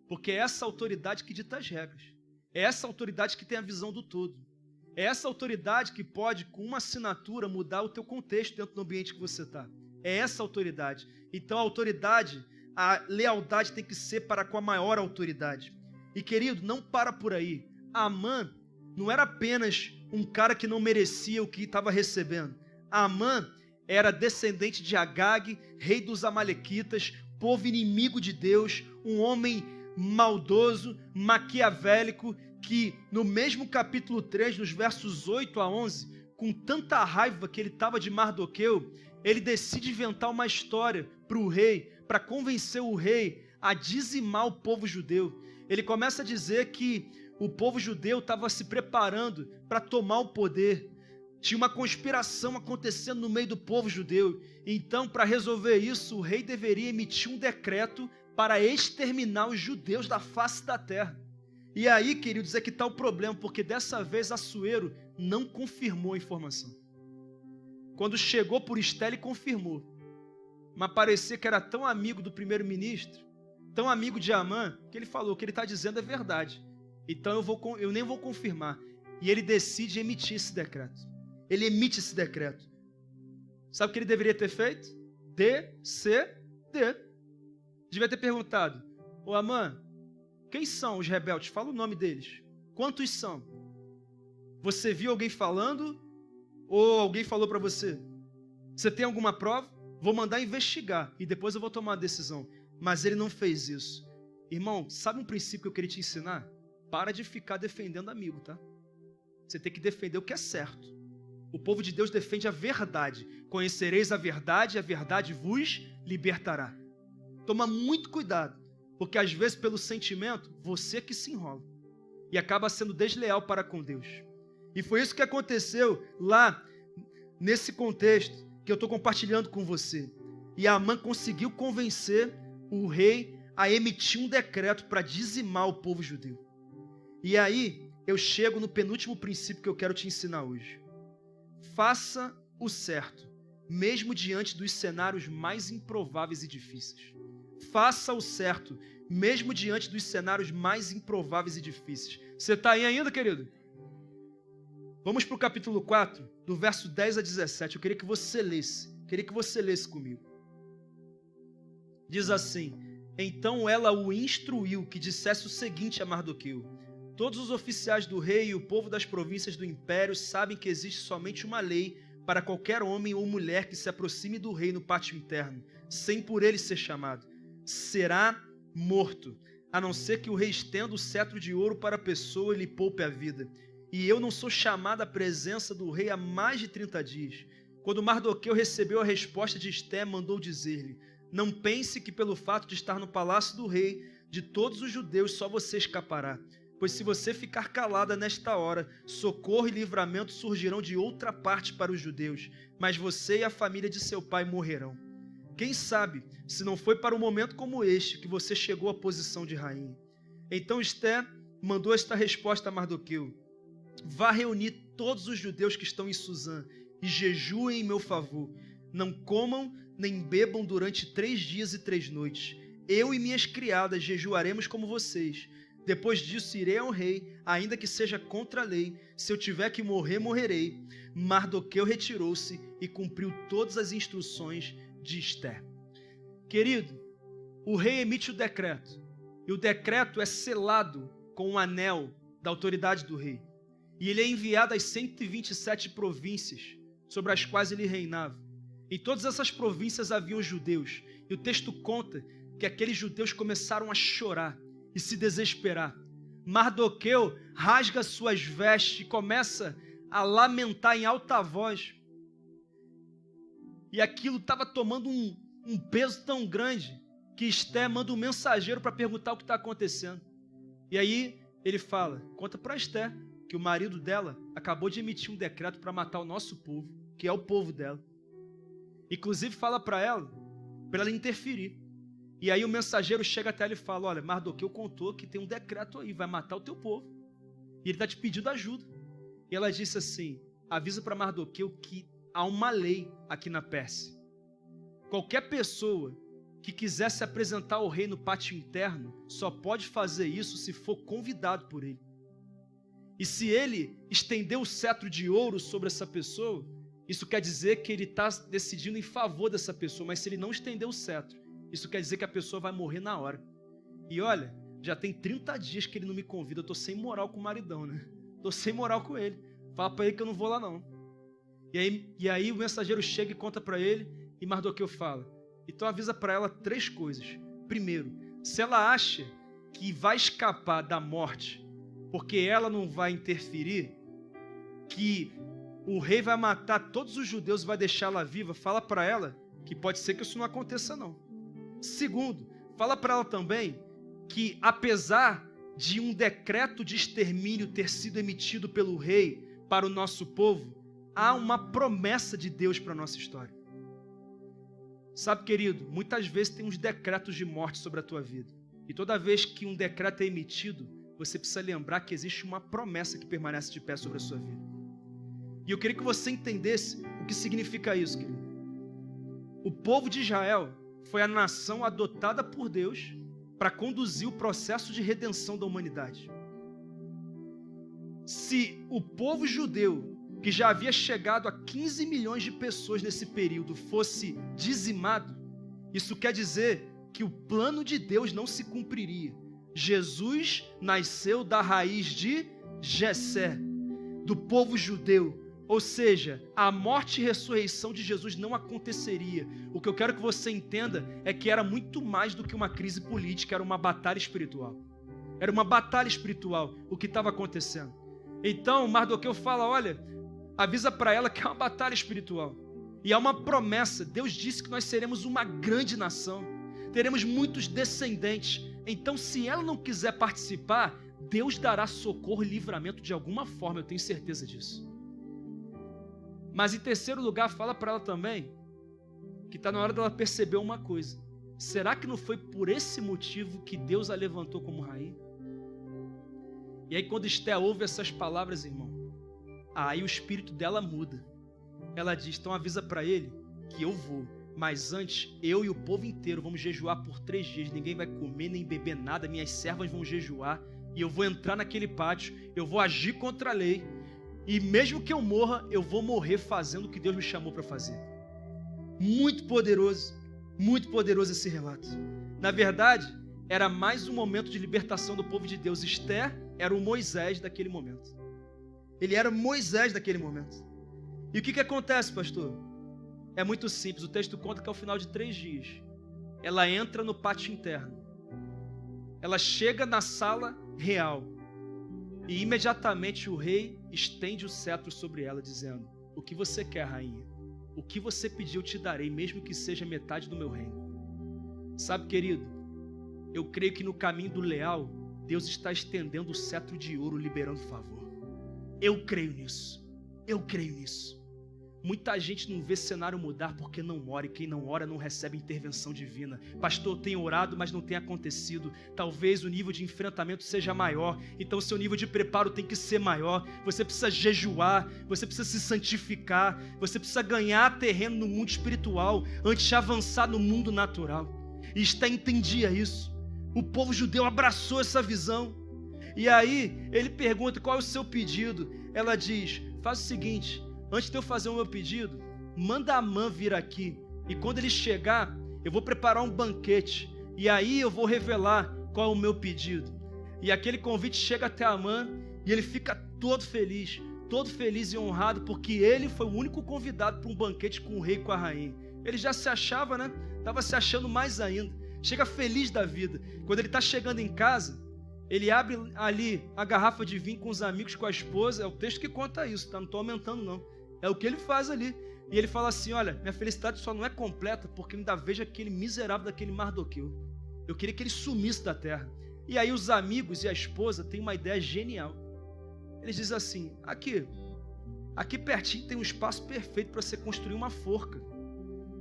Porque é essa autoridade que dita as regras. É essa autoridade que tem a visão do todo. É essa autoridade que pode, com uma assinatura, mudar o teu contexto dentro do ambiente que você está. É essa autoridade. Então a autoridade, a lealdade tem que ser para com a maior autoridade. E querido, não para por aí. Amã não era apenas um cara que não merecia o que estava recebendo. Amã era descendente de Agag, rei dos Amalequitas, povo inimigo de Deus, um homem maldoso, maquiavélico, que no mesmo capítulo 3, nos versos 8 a 11, com tanta raiva que ele estava de Mardoqueu, ele decide inventar uma história para o rei, para convencer o rei a dizimar o povo judeu. Ele começa a dizer que o povo judeu estava se preparando para tomar o poder. Tinha uma conspiração acontecendo no meio do povo judeu. Então, para resolver isso, o rei deveria emitir um decreto para exterminar os judeus da face da terra. E aí, queridos, é que está o problema, porque dessa vez Assuero não confirmou a informação. Quando chegou por Esté, ele confirmou. Mas parecia que era tão amigo do primeiro-ministro, tão amigo de Amã, que ele falou: o que ele está dizendo é verdade. Então eu nem vou confirmar. E ele decide emitir esse decreto. Ele emite esse decreto. Sabe o que ele deveria ter feito? D. Devia ter perguntado: ô Amã, quem são os rebeldes? Fala o nome deles. Quantos são? Você viu alguém falando? Ou alguém falou para você? Você tem alguma prova? Vou mandar investigar e depois eu vou tomar a decisão. Mas ele não fez isso. Irmão, sabe um princípio que eu queria te ensinar? Para de ficar defendendo amigo, tá? Você tem que defender o que é certo. O povo de Deus defende a verdade. Conhecereis a verdade e a verdade vos libertará. Toma muito cuidado, porque às vezes pelo sentimento, você que se enrola e acaba sendo desleal para com Deus. E foi isso que aconteceu lá nesse contexto que eu estou compartilhando com você. E Amã conseguiu convencer o rei a emitir um decreto para dizimar o povo judeu. E aí eu chego no penúltimo princípio que eu quero te ensinar hoje. Faça o certo, mesmo diante dos cenários mais improváveis e difíceis. Faça o certo, mesmo diante dos cenários mais improváveis e difíceis. Você está aí ainda, querido? Vamos para o capítulo 4, do verso 10 a 17. Eu queria que você lesse comigo. Diz assim: então ela o instruiu que dissesse o seguinte a Mardoqueu: todos os oficiais do rei e o povo das províncias do império sabem que existe somente uma lei para qualquer homem ou mulher que se aproxime do rei no pátio interno, sem por ele ser chamado. Será morto, a não ser que o rei estenda o cetro de ouro para a pessoa e lhe poupe a vida. E eu não sou chamado à presença do rei há mais de 30 dias. Quando Mardoqueu recebeu a resposta de Esté, mandou dizer-lhe: não pense que pelo fato de estar no palácio do rei, de todos os judeus só você escapará. Pois se você ficar calada nesta hora, socorro e livramento surgirão de outra parte para os judeus, mas você e a família de seu pai morrerão. Quem sabe, se não foi para um momento como este que você chegou à posição de rainha. Então Esté mandou esta resposta a Mardoqueu: vá reunir todos os judeus que estão em Suzã e jejuem em meu favor. Não comam nem bebam durante 3 dias e 3 noites. Eu e minhas criadas jejuaremos como vocês. Depois disso irei ao rei, ainda que seja contra a lei. Se eu tiver que morrer, morrerei. Mardoqueu retirou-se e cumpriu todas as instruções de Esté. Querido, o rei emite o decreto. E o decreto é selado com um anel da autoridade do rei. E ele é enviado às 127 províncias sobre as quais ele reinava. Em todas essas províncias haviam judeus. E o texto conta que aqueles judeus começaram a chorar e se desesperar. Mardoqueu rasga suas vestes e começa a lamentar em alta voz. E aquilo estava tomando um peso tão grande que Esté manda um mensageiro para perguntar o que está acontecendo. E aí ele fala: conta para Esté que o marido dela acabou de emitir um decreto para matar o nosso povo, que é o povo dela. Inclusive fala para ela interferir. E aí o mensageiro chega até ela e fala: olha, Mardoqueu contou que tem um decreto aí, vai matar o teu povo. E ele está te pedindo ajuda. E ela disse assim: avisa para Mardoqueu que há uma lei aqui na Pérsia. Qualquer pessoa que quiser se apresentar ao rei no pátio interno só pode fazer isso se for convidado por ele. E se ele estender o cetro de ouro sobre essa pessoa, isso quer dizer que ele está decidindo em favor dessa pessoa. Mas se ele não estender o cetro, isso quer dizer que a pessoa vai morrer na hora. E olha, já tem 30 dias que ele não me convida. Eu estou sem moral com o maridão, né? Estou sem moral com ele. Fala para ele que eu não vou lá não. E aí o mensageiro chega e conta para ele. E Mardoqueu fala: então avisa para ela 3 coisas. Primeiro, se ela acha que vai escapar da morte porque ela não vai interferir, que o rei vai matar todos os judeus e vai deixá-la viva, fala para ela que pode ser que isso não aconteça não. Segundo, fala para ela também que apesar de um decreto de extermínio ter sido emitido pelo rei para o nosso povo, há uma promessa de Deus para a nossa história. Sabe, querido, muitas vezes tem uns decretos de morte sobre a tua vida. E toda vez que um decreto é emitido, você precisa lembrar que existe uma promessa que permanece de pé sobre a sua vida. E eu queria que você entendesse o que significa isso, querido. O povo de Israel foi a nação adotada por Deus para conduzir o processo de redenção da humanidade. Se o povo judeu, que já havia chegado a 15 milhões de pessoas nesse período, fosse dizimado, isso quer dizer que o plano de Deus não se cumpriria. Jesus nasceu da raiz de Jessé, do povo judeu. Ou seja, a morte e ressurreição de Jesus não aconteceria. O que eu quero que você entenda é que era muito mais do que uma crise política, era uma batalha espiritual. Era uma batalha espiritual o que estava acontecendo. Então, Mardoqueu fala, olha, avisa para ela que é uma batalha espiritual. E há uma promessa, Deus disse que nós seremos uma grande nação, teremos muitos descendentes. Então, se ela não quiser participar, Deus dará socorro e livramento de alguma forma, eu tenho certeza disso. Mas em terceiro lugar, fala para ela também que está na hora dela perceber uma coisa. Será que não foi por esse motivo que Deus a levantou como rainha? E aí quando Esté ouve essas palavras, irmão, aí o espírito dela muda. Ela diz, então avisa para ele que eu vou. Mas antes, eu e o povo inteiro vamos jejuar por 3 dias. Ninguém vai comer nem beber nada. Minhas servas vão jejuar. E eu vou entrar naquele pátio. Eu vou agir contra a lei. E mesmo que eu morra, eu vou morrer fazendo o que Deus me chamou para fazer. Muito poderoso esse relato. Na verdade, era mais um momento de libertação do povo de Deus. Esté era o Moisés daquele momento. Ele era Moisés daquele momento. E o que acontece, pastor? É muito simples. O texto conta que ao final de 3 dias, ela entra no pátio interno. Ela chega na sala real. E imediatamente o rei estende o cetro sobre ela, dizendo, o que você quer, rainha? O que você pediu eu te darei, mesmo que seja metade do meu reino. Sabe, querido, eu creio que no caminho do leal, Deus está estendendo o cetro de ouro, liberando favor. Eu creio nisso. Muita gente não vê cenário mudar porque não ora, e quem não ora não recebe intervenção divina. Pastor, eu tenho orado, mas não tem acontecido. Talvez o nível de enfrentamento seja maior, então seu nível de preparo tem que ser maior. Você precisa jejuar, você precisa se santificar, você precisa ganhar terreno no mundo espiritual antes de avançar no mundo natural. E Esté entendia isso. O povo judeu abraçou essa visão. E aí ele pergunta, qual é o seu pedido? Ela diz, faz o seguinte, antes de eu fazer o meu pedido, manda Amã vir aqui. E quando ele chegar, eu vou preparar um banquete. E aí eu vou revelar qual é o meu pedido. E aquele convite chega até Amã e ele fica todo feliz e honrado, porque ele foi o único convidado para um banquete com o rei e com a rainha. Ele já se achava, né? Estava se achando mais ainda. Chega feliz da vida. Quando ele está chegando em casa, ele abre ali a garrafa de vinho com os amigos, com a esposa. É o texto que conta isso, tá? Não estou aumentando não. É o que ele faz ali. E ele fala assim, olha, minha felicidade só não é completa porque ainda vejo aquele miserável daquele Mardoqueu. Eu queria que ele sumisse da terra. E aí os amigos e a esposa têm uma ideia genial. Eles dizem assim, aqui pertinho tem um espaço perfeito para você construir uma forca.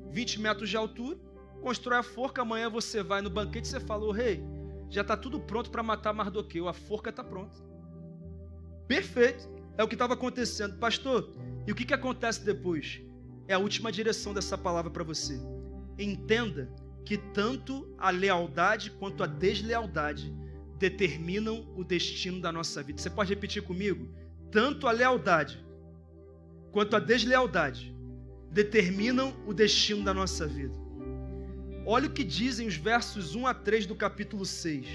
20 metros de altura, constrói a forca, amanhã você vai no banquete e você fala, ô rei, já está tudo pronto para matar Mardoqueu, a forca está pronta. Perfeito, é o que estava acontecendo. Pastor, e o que acontece depois? É a última direção dessa palavra para você. Entenda que tanto a lealdade quanto a deslealdade determinam o destino da nossa vida. Você pode repetir comigo? Tanto a lealdade quanto a deslealdade determinam o destino da nossa vida. Olha o que dizem os versos 1 a 3 do capítulo 6.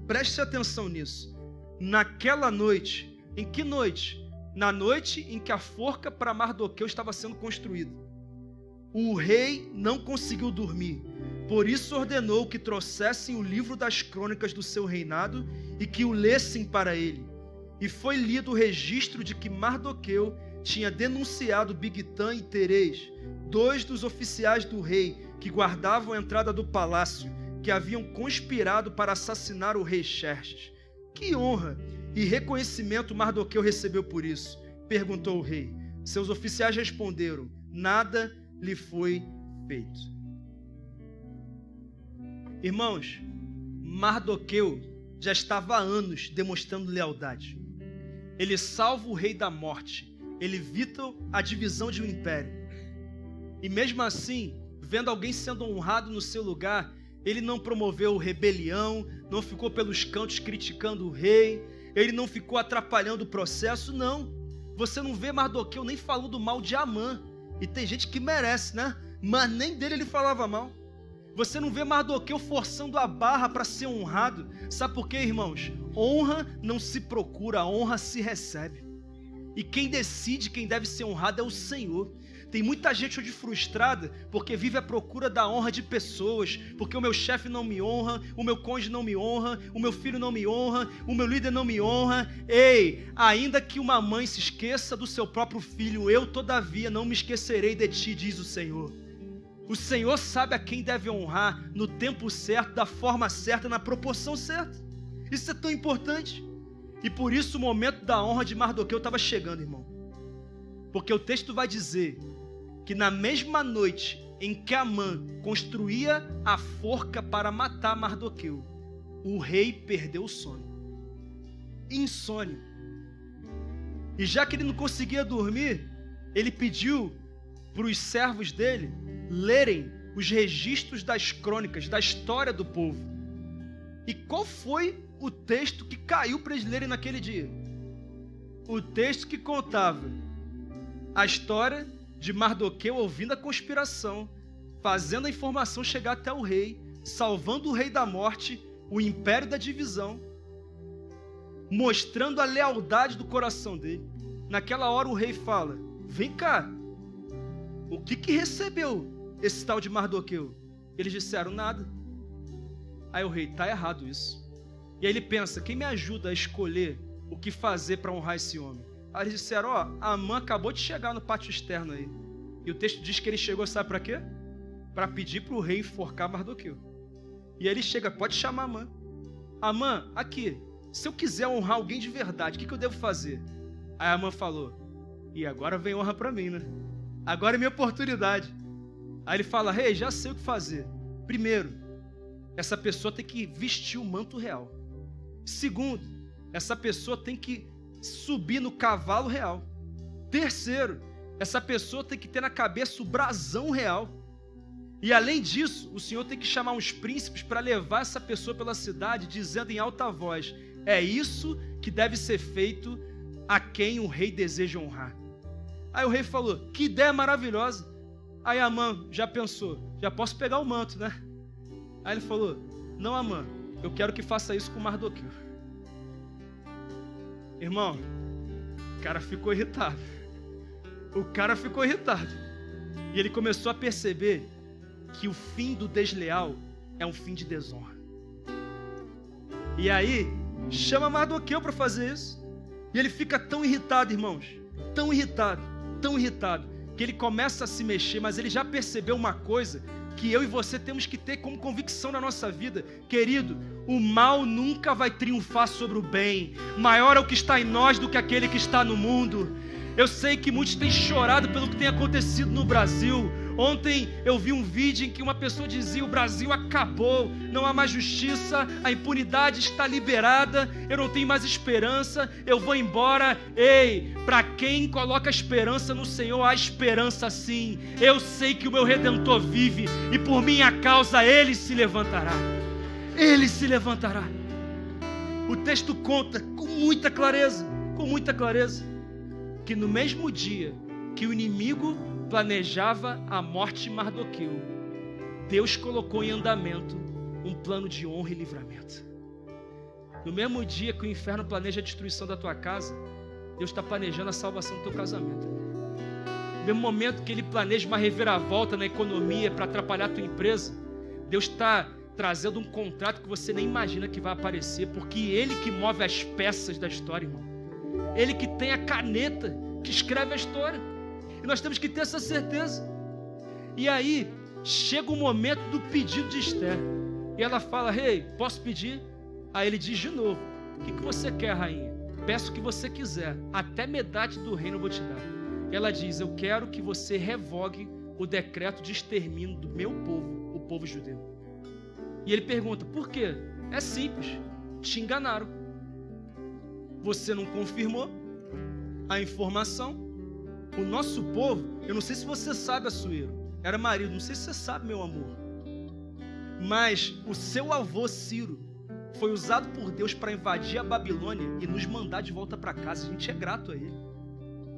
Preste atenção nisso. Naquela noite, em que noite? Na noite em que a forca para Mardoqueu estava sendo construída. O rei não conseguiu dormir, por isso ordenou que trouxessem o livro das crônicas do seu reinado e que o lessem para ele. E foi lido o registro de que Mardoqueu tinha denunciado Bigtã e Teres, 2 dos oficiais do rei que guardavam a entrada do palácio, que haviam conspirado para assassinar o rei Xerxes. Que honra e reconhecimento Mardoqueu recebeu por isso? Perguntou o rei. Seus oficiais responderam, nada lhe foi feito. Irmãos, Mardoqueu já estava há anos demonstrando lealdade. Ele salva o rei da morte. Ele evita a divisão de um império. E mesmo assim, vendo alguém sendo honrado no seu lugar, ele não promoveu rebelião, não ficou pelos cantos criticando o rei, ele não ficou atrapalhando o processo, não. Você não vê Mardoqueu nem falando mal de Amã. E tem gente que merece, né? Mas nem dele ele falava mal. Você não vê Mardoqueu forçando a barra para ser honrado. Sabe por quê, irmãos? Honra não se procura, honra se recebe. E quem decide quem deve ser honrado é o Senhor. Tem muita gente hoje frustrada porque vive à procura da honra de pessoas, porque o meu chefe não me honra, o meu cônjuge não me honra, o meu filho não me honra, o meu líder não me honra. Ei, ainda que uma mãe se esqueça do seu próprio filho, eu todavia não me esquecerei de ti, diz o Senhor. O Senhor sabe a quem deve honrar no tempo certo, da forma certa, na proporção certa. Isso é tão importante. E por isso o momento da honra de Mardoqueu estava chegando, irmão. Porque o texto vai dizer que na mesma noite em que Amã construía a forca para matar Mardoqueu, o rei perdeu o sono. Insônia. E já que ele não conseguia dormir, ele pediu para os servos dele lerem os registros das crônicas, da história do povo. E qual foi o texto que caiu para eles lerem naquele dia? O texto que contava a história de Mardoqueu ouvindo a conspiração, fazendo a informação chegar até o rei, salvando o rei da morte, o império da divisão, mostrando a lealdade do coração dele. Naquela hora o rei fala: vem cá, o que recebeu esse tal de Mardoqueu? Eles disseram: nada. Aí o rei: tá errado isso. E aí ele pensa: quem me ajuda a escolher o que fazer para honrar esse homem? Aí eles disseram: ó, Amã acabou de chegar no pátio externo aí. E o texto diz que ele chegou, sabe para quê? Para pedir para o rei enforcar Mardoqueu. E aí ele chega: pode chamar Amã. Amã, aqui, se eu quiser honrar alguém de verdade, o que eu devo fazer? Aí Amã falou: e agora vem honra para mim, né? Agora é minha oportunidade. Aí ele fala: rei, já sei o que fazer. Primeiro, essa pessoa tem que vestir o manto real. Segundo, essa pessoa tem que subir no cavalo real. Terceiro, essa pessoa tem que ter na cabeça o brasão real. E além disso, o Senhor tem que chamar uns príncipes para levar essa pessoa pela cidade, dizendo em alta voz: é isso que deve ser feito a quem o rei deseja honrar. Aí o rei falou: que ideia maravilhosa. Aí Amã já pensou: já posso pegar o manto, né? Aí ele falou: não, Amã, eu quero que faça isso com Mardoqueu. Irmão, o cara ficou irritado. E ele começou a perceber que o fim do desleal é um fim de desonra. E aí, chama Mardoqueu para fazer isso. E ele fica tão irritado, irmãos, tão irritado, que ele começa a se mexer, mas ele já percebeu uma coisa que eu e você temos que ter como convicção na nossa vida. Querido, o mal nunca vai triunfar sobre o bem. Maior é o que está em nós do que aquele que está no mundo. Eu sei que muitos têm chorado pelo que tem acontecido no Brasil. Ontem eu vi um vídeo em que uma pessoa dizia: o Brasil acabou, não há mais justiça, a impunidade está liberada, eu não tenho mais esperança, eu vou embora. Ei, para quem coloca esperança no Senhor, há esperança sim. Eu sei que o meu Redentor vive e por minha causa Ele se levantará. Ele se levantará. O texto conta com muita clareza, que no mesmo dia que o inimigo planejava a morte de Mardoqueu, Deus colocou em andamento um plano de honra e livramento. No mesmo dia que o inferno planeja a destruição da tua casa, Deus está planejando a salvação do teu casamento. No mesmo momento que Ele planeja uma reviravolta na economia para atrapalhar a tua empresa, Deus está trazendo um contrato que você nem imagina que vai aparecer, porque Ele que move as peças da história, irmão. Ele que tem a caneta que escreve a história. E nós temos que ter essa certeza. E aí, chega o momento do pedido de Esther. E ela fala: rei, posso pedir? Aí ele diz de novo: o que você quer, rainha? Peço o que você quiser, até metade do reino eu vou te dar. Ela diz: eu quero que você revogue o decreto de extermínio do meu povo, o povo judeu. E ele pergunta, por quê? É simples, te enganaram. Você não confirmou a informação. O nosso povo, eu não sei se você sabe, Assuero, era marido, não sei se você sabe, meu amor, mas o seu avô Ciro foi usado por Deus para invadir a Babilônia e nos mandar de volta para casa. A gente é grato a ele.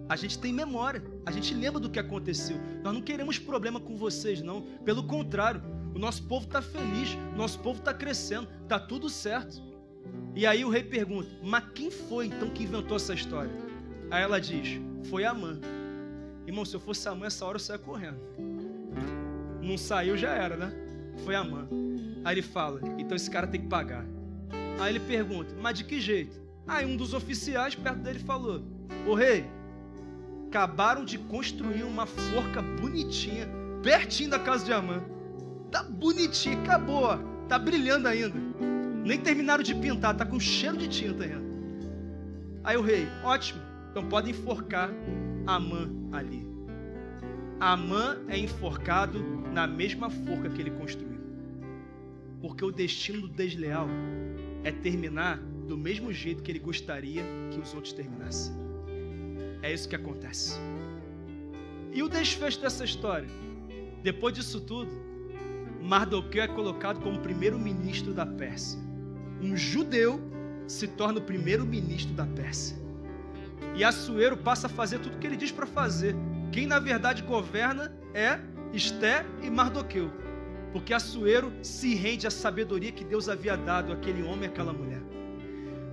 A gente tem memória, a gente lembra do que aconteceu. Nós não queremos problema com vocês, não. Pelo contrário, o nosso povo está feliz, o nosso povo está crescendo, está tudo certo. E aí o rei pergunta, mas quem foi então que inventou essa história? Aí ela diz, foi Amã. Irmão, se eu fosse Amã, essa hora eu saia correndo. Não saiu, já era, né? Foi Amã. Aí ele fala, então esse cara tem que pagar. Aí ele pergunta, mas de que jeito? Aí um dos oficiais perto dele falou, ô rei, acabaram de construir uma forca bonitinha, pertinho da casa de Amã. Tá bonitinha, acabou, ó. Tá brilhando ainda. Nem terminaram de pintar, tá com cheiro de tinta ainda. Aí o rei, ótimo, então podem enforcar Amã ali. Amã é enforcado na mesma forca que ele construiu. Porque o destino do desleal é terminar do mesmo jeito que ele gostaria que os outros terminassem. É isso que acontece. E o desfecho dessa história? Depois disso tudo, Mardoqueu é colocado como primeiro-ministro da Pérsia. Um judeu se torna o primeiro-ministro da Pérsia. E Assuero passa a fazer tudo o que ele diz para fazer. Quem na verdade governa é Esté e Mardoqueu. Porque Assuero se rende à sabedoria que Deus havia dado àquele homem e àquela mulher.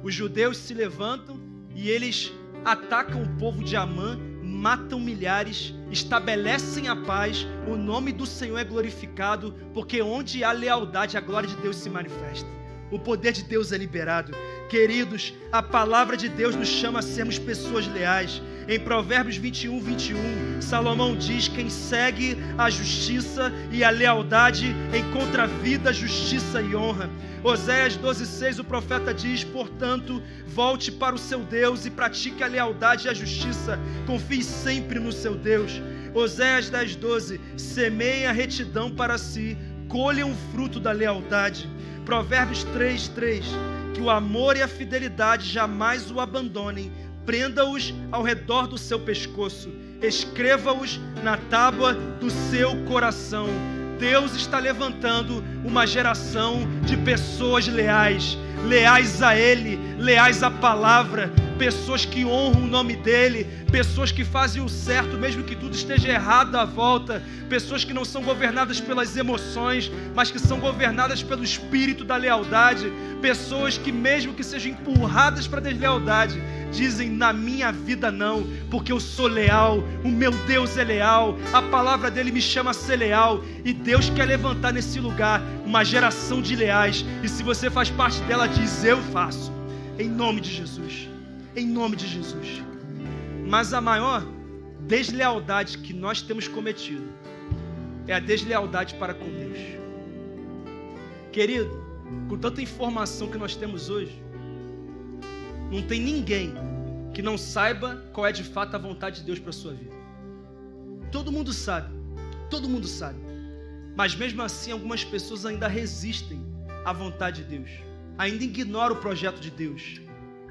Os judeus se levantam e eles atacam o povo de Amã, matam milhares, estabelecem a paz, o nome do Senhor é glorificado, porque onde há lealdade, a glória de Deus se manifesta. O poder de Deus é liberado. Queridos, a palavra de Deus nos chama a sermos pessoas leais. Em Provérbios 21, Salomão diz, quem segue a justiça e a lealdade encontra vida, justiça e honra. Oséias 12:6, o profeta diz, portanto, volte para o seu Deus e pratique a lealdade e a justiça. Confie sempre no seu Deus. Oséias 10:12, semeiem a retidão para si, colham o fruto da lealdade. Provérbios 3:3, que o amor e a fidelidade jamais o abandonem. Prenda-os ao redor do seu pescoço, escreva-os na tábua do seu coração. Deus está levantando uma geração de pessoas leais, leais a Ele, leais à palavra, pessoas que honram o nome dEle, pessoas que fazem o certo mesmo que tudo esteja errado à volta, pessoas que não são governadas pelas emoções, mas que são governadas pelo espírito da lealdade, pessoas que mesmo que sejam empurradas para a deslealdade, dizem, na minha vida não, porque eu sou leal, o meu Deus é leal, a palavra dele me chama a ser leal, e Deus quer levantar nesse lugar uma geração de leais, e se você faz parte dela, diz, eu faço, em nome de Jesus, em nome de Jesus. Mas a maior deslealdade que nós temos cometido é a deslealdade para com Deus. Querido, com tanta informação que nós temos hoje, não tem ninguém que não saiba qual é de fato a vontade de Deus para a sua vida. Todo mundo sabe, mas mesmo assim algumas pessoas ainda resistem à vontade de Deus, ainda ignoram o projeto de Deus,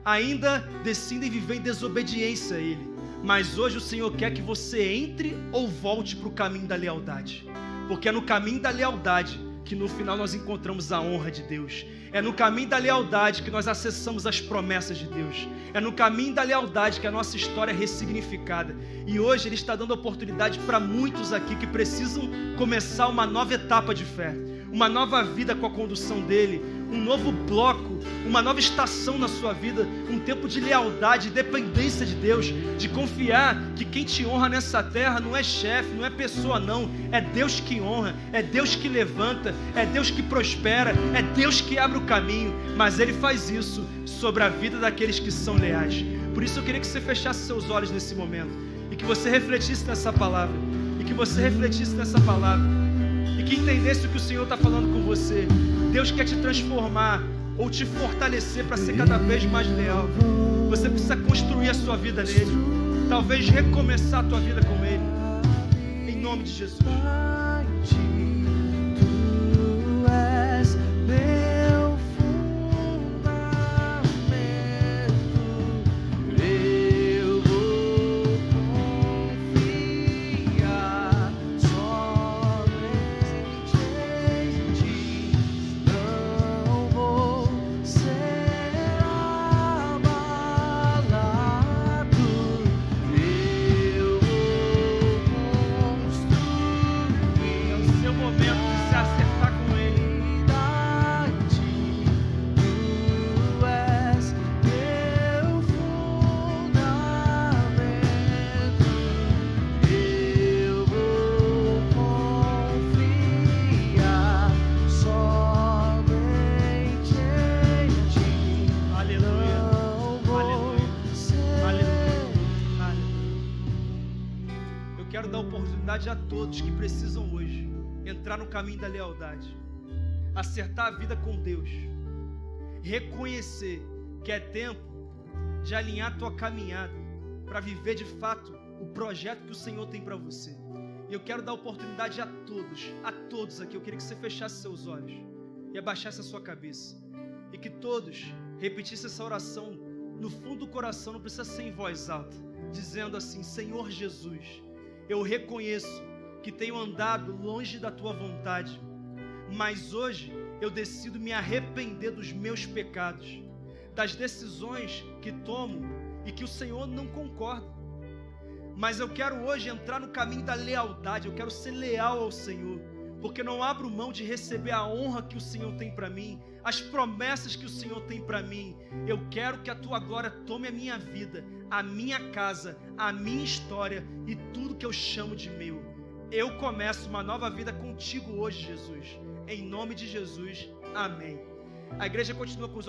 ainda decidem viver em desobediência a Ele. Mas hoje o Senhor quer que você entre ou volte para o caminho da lealdade, porque é no caminho da lealdade que no final nós encontramos a honra de Deus. É no caminho da lealdade que nós acessamos as promessas de Deus. É no caminho da lealdade que a nossa história é ressignificada. E hoje Ele está dando oportunidade para muitos aqui que precisam começar uma nova etapa de fé, uma nova vida com a condução dEle, um novo bloco, uma nova estação na sua vida, um tempo de lealdade e dependência de Deus, de confiar que quem te honra nessa terra não é chefe, não é pessoa não, é Deus que honra, é Deus que levanta, é Deus que prospera, é Deus que abre o caminho, mas Ele faz isso sobre a vida daqueles que são leais. Por isso eu queria que você fechasse seus olhos nesse momento, e que você refletisse nessa palavra, e que entendesse o que o Senhor está falando com você. Deus quer te transformar ou te fortalecer para ser cada vez mais leal. Você precisa construir a sua vida nele, talvez recomeçar a tua vida com Ele, em nome de Jesus. Tu és quero dar oportunidade a todos que precisam hoje entrar no caminho da lealdade, acertar a vida com Deus, reconhecer que é tempo de alinhar a tua caminhada para viver de fato o projeto que o Senhor tem para você. E eu quero dar oportunidade a todos aqui. Eu queria que você fechasse seus olhos e abaixasse a sua cabeça, e que todos repetissem essa oração no fundo do coração, não precisa ser em voz alta, dizendo assim: Senhor Jesus, eu reconheço que tenho andado longe da tua vontade, mas hoje eu decido me arrepender dos meus pecados, das decisões que tomo e que o Senhor não concorda. Mas eu quero hoje entrar no caminho da lealdade, eu quero ser leal ao Senhor, porque não abro mão de receber a honra que o Senhor tem para mim, as promessas que o Senhor tem para mim. Eu quero que a tua glória tome a minha vida, a minha casa, a minha história e tudo que eu chamo de meu. Eu começo uma nova vida contigo hoje, Jesus. Em nome de Jesus, amém. A igreja continua com os olhos